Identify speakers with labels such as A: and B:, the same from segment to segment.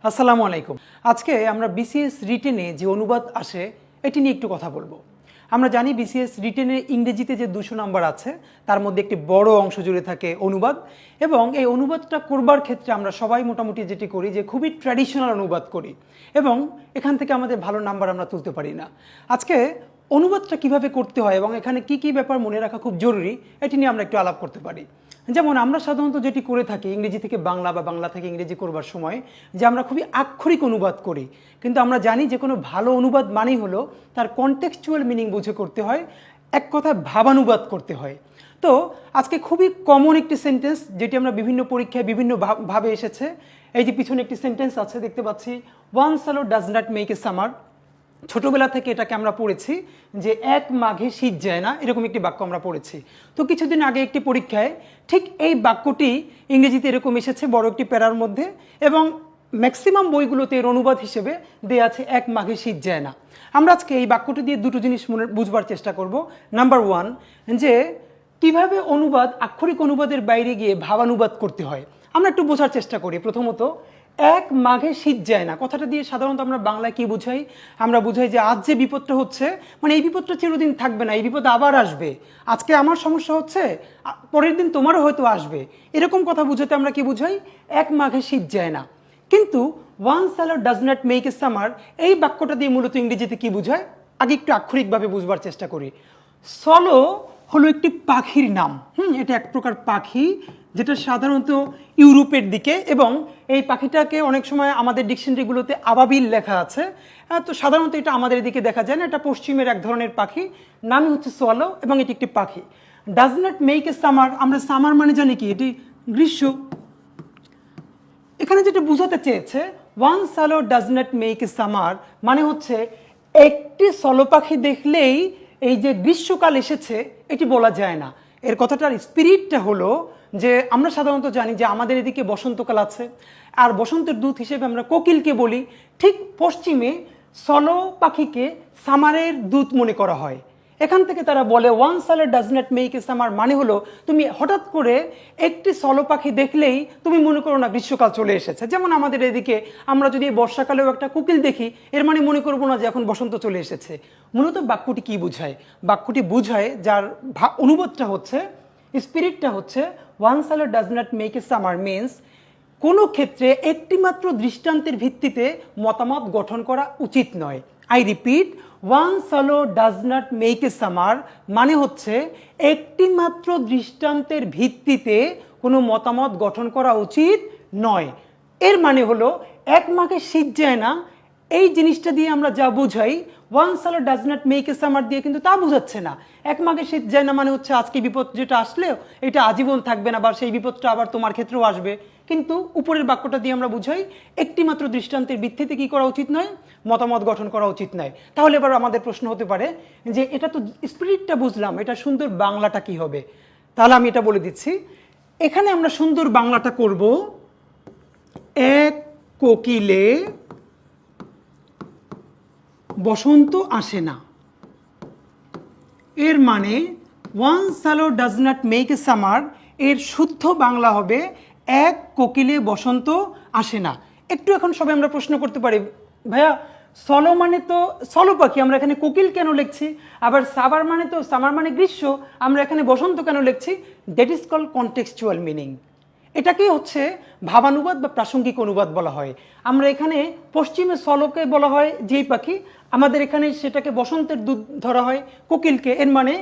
A: আসসালামু আলাইকুম। আজকে আমরা বিসিএস রিটেনে যে অনুবাদ আসে এটি নিয়ে একটু কথা বলবো। আমরা জানি বিসিএস রিটেনে ইংরেজিতে যে 200 নাম্বার আছে তার মধ্যে একটি বড় অংশ জুড়ে থাকে অনুবাদ, এবং এই অনুবাদটা করবার ক্ষেত্রে আমরা সবাই মোটামুটি যেটি করি যে খুবই ট্র্যাডিশনাল অনুবাদ করি এবং এখান থেকে আমাদের ভালো নাম্বার আমরা তুলতে পারি না। আজকে অনুবাদটা কিভাবে করতে হয় এবং এখানে কি কি ব্যাপার মনে রাখা খুব জরুরি এটি নিয়ে আমরা একটু আলাপ করতে পারি। যেমন আমরা সাধারণত যেটি করে থাকি ইংরেজি থেকে বাংলা বা বাংলা থেকে ইংরেজি করবার সময় যে আমরা খুবই আক্ষরিক অনুবাদ করি, কিন্তু আমরা জানি যে কোনো ভালো অনুবাদ মানেই হলো তার কনটেক্সচুয়াল মিনিং বুঝে করতে হয়, এক কথায় ভাবানুবাদ করতে হয়। তো আজকে খুবই কমন একটি সেন্টেন্স যেটি আমরা বিভিন্ন পরীক্ষায় বিভিন্ন ভাবে এসেছে। এই যে পিছনে একটি সেন্টেন্স আছে দেখতে পাচ্ছি, ওয়ান সালো does not make a summer. ছোটবেলা থেকে এটাকে আমরা পড়েছি যে এক মাঘে শীত যায় না, এরকম একটি বাক্য আমরা পড়েছি। তো কিছুদিন আগে একটি পরীক্ষায় ঠিক এই বাক্যটি ইংরেজিতে এরকম এসেছে বড় একটি প্যারার মধ্যে, এবং ম্যাক্সিমাম বইগুলোতে এর অনুবাদ হিসেবে দেয়া আছে এক মাঘে শীত যায় না। আমরা আজকে এই বাক্যটি দিয়ে দুটো জিনিস বুঝবার চেষ্টা করব। নাম্বার ওয়ান, যে কিভাবে অনুবাদ আক্ষরিক অনুবাদের বাইরে গিয়ে ভাবানুবাদ করতে হয় আমরা একটু বোঝার চেষ্টা করি। প্রথমত, এক মাঘে শীত যায় না কথাটা দিয়ে সাধারণত আমরা বাংলায় কি বুঝাই? আমরা বুঝাই যে আজ যে বিপদটা হচ্ছে, মানে এই বিপদটা চিরদিন থাকবে না, এই বিপদ আবার আসবে। আজকে আমার সমস্যা হচ্ছে, পরের দিন তোমারও হয়তো আসবে, এরকম কথা বুঝাতে আমরা কি বুঝাই? এক মাঘে শীত যায় না। কিন্তু ওয়ান সালো does not make a summer এই বাক্যটা দিয়ে মূলত ইংরেজিতে কি বুঝায় আগে একটু আক্ষরিকভাবে বুঝবার চেষ্টা করি। সলো হলো একটি পাখির নাম। এটা এক প্রকার পাখি যেটা সাধারণত ইউরোপের দিকে, এবং এই পাখিটাকে অনেক সময় আমাদের ডিকশনারিগুলোতে আবাবিল লেখা আছে। তো সাধারণত এটা আমাদের দিকে দেখা যায় না, এটা পশ্চিমের এক ধরনের পাখি, নামই হচ্ছে সোয়ালো, এবং এটি একটি পাখি। Does not make a summer, আমরা সামার মানে জানি কি, এটি গ্রীষ্ম। এখানে যেটা বোঝাতে চেয়েছে ওয়ান সালো does not make a summer মানে হচ্ছে একটি সলো পাখি দেখলেই এই যে গ্রীষ্মকাল এসেছে এটি বলা যায় না। এর কথাটার স্পিরিটটা হলো যে আমরা সাধারণত জানি যে আমাদের এদিকে বসন্তকাল আছে, আর বসন্তের দূত হিসেবে আমরা কোকিলকে বলি। ঠিক পশ্চিমে সলো পাখিকে সামারের দূত মনে করা হয়। এখান থেকে তারা বলে ওয়ান সালো does not make a summer মানে হলো তুমি হঠাৎ করে একটি সলো পাখি দেখলেই তুমি মনে করো না গ্রীষ্মকাল চলে এসেছে। যেমন আমাদের এদিকে আমরা যদি বর্ষাকালেও একটা কোকিল দেখি, এর মানে মনে করবো না যে এখন বসন্ত চলে এসেছে। মূলত বাক্যটি কি বুঝায়? বাক্যটি বুঝায়, যার অনুবাদটা হচ্ছে, স্পিরিটটা হচ্ছে, ওয়ান সালো does not make a summer means কোনো ক্ষেত্রে একটিমাত্র দৃষ্টান্তের ভিত্তিতে মতামত গঠন করা উচিত নয়। আই রিপিট, ওয়ান সালো does not make a summer মানে হচ্ছে একটিমাত্র দৃষ্টান্তের ভিত্তিতে কোনো মতামত গঠন করা উচিত নয়। এর মানে হলো এক মাঘে শীত যায় না এই জিনিসটা দিয়ে আমরা যা বুঝাই, ওয়ান সালো does not make a summer দিয়ে কিন্তু তা বুঝাচ্ছে না। এক মাঘে শীত যায় না মানে হচ্ছে আজকে বিপদ যেটা আসলেও এটা আজীবন থাকবে না, বা সেই বিপদটা আবার তোমার ক্ষেত্রেও আসবে। কিন্তু উপরের বাক্যটা দিয়ে আমরা বুঝাই একটিমাত্র দৃষ্টান্তের ভিত্তিতে কি করা উচিত নয়? মতামত গঠন করা উচিত নয়। তাহলে এবার আমাদের প্রশ্ন হতে পারে যে এটা তো স্পিরিটটা বুঝলাম, এটা সুন্দর বাংলাটা কি হবে? তাহলে আমি এটা বলে দিচ্ছি। এখানে আমরা সুন্দর বাংলাটা করব, এক কোকিলে বসন্ত আসে না। এর মানে ওয়ান সালো does not make a summer এর শুদ্ধ বাংলা হবে এক কোকিলে বসন্ত আসে না। একটু এখন সবাই আমরা প্রশ্ন করতে পারি, ভাইয়া সলো মানে তো সলো পাখি, আমরা এখানে কোকিল কেন লিখছি? আবার সামার মানে তো সামার মানে গ্রীষ্ম, আমরা এখানে বসন্ত কেন লিখছি? That is called contextual meaning. এটাকেই হচ্ছে ভাবানুবাদ বা প্রাসঙ্গিক অনুবাদ বলা হয়। আমরা এখানে পশ্চিমে সলোকে বলা হয় যেই পাখি, আমাদের এখানে সেটাকে বসন্তের দূত ধরা হয় কোকিলকে। এর মানে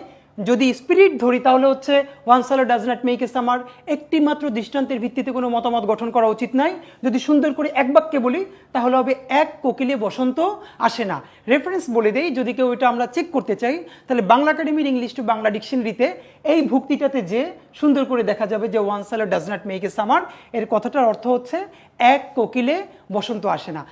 A: যদি স্পিরিট ধরি তাহলে হচ্ছে ওয়ান সালো does not make a summer একটি মাত্র দৃষ্টান্তের ভিত্তিতে কোনো মতামত গঠন করা উচিত নয়। যদি সুন্দর করে এক বাক্যে বলি তাহলে হবে এক কোকিলে বসন্ত আসে না। রেফারেন্স বলে দেই যদি কেউ এটা আমরা চেক করতে চাই, তাহলে বাংলা একাডেমির ইংলিশ টু বাংলা ডিকশনারিতে এই ভুক্তিটাতে যে সুন্দর করে দেখা যাবে যে ওয়ান সালো does not make a summer এর কথাটার অর্থ হচ্ছে এক কোকিলে বসন্ত আসে না।